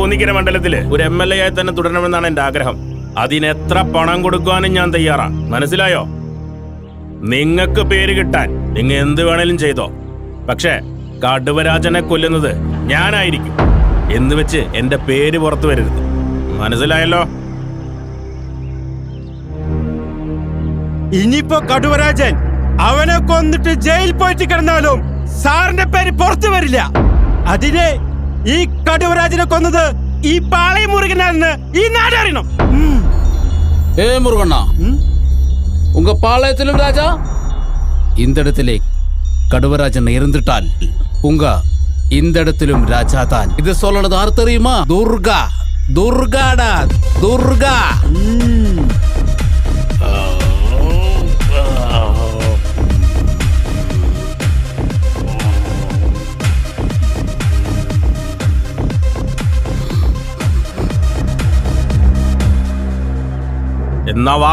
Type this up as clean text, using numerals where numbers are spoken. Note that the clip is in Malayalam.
പൂന്നിക്കര മണ്ഡലത്തില് ഒരു MLA ആയി തന്നെ തുടരണമെന്നാണ് എന്റെ ആഗ്രഹം. അതിനെത്ര പണം കൊടുക്കുവാനും ഞാൻ തയ്യാറാ. മനസ്സിലായോ? നിങ്ങക്ക് പേര് കിട്ടാൻ നിങ്ങൾ എന്ത് വേണേലും ചെയ്തോ. പക്ഷേ കടുവരാജനെ കൊല്ലുന്നത് ഞാനായിരിക്കും എന്ന് വെച്ച് എന്റെ പേര് പുറത്തു വരരുത്. മനസ്സിലായല്ലോ? ഇനിയിപ്പോ കടുവരാജൻ അവനെ കൊന്നിട്ട് ജയിൽ പോയിട്ട് കിടന്നാലും സാറിന്റെ പേര് പുറത്തു വരില്ല. അതിനെ ഈ കടുവരാജനെ കൊന്നത് ഈ പാളയം മുരുകനാണെന്ന് ഈ നാടറിയണം. முருகண்ணா, உங்க பாளையத்திலும் ராஜா, இந்த இடத்திலே கடுவராஜன் இருந்துட்டால் உங்க இந்த இடத்திலும் ராஜா தான். இது சொல்லனது யார் தெரியுமா? துர்கா. துர்காடா, துர்கா. എന്നാ വാ.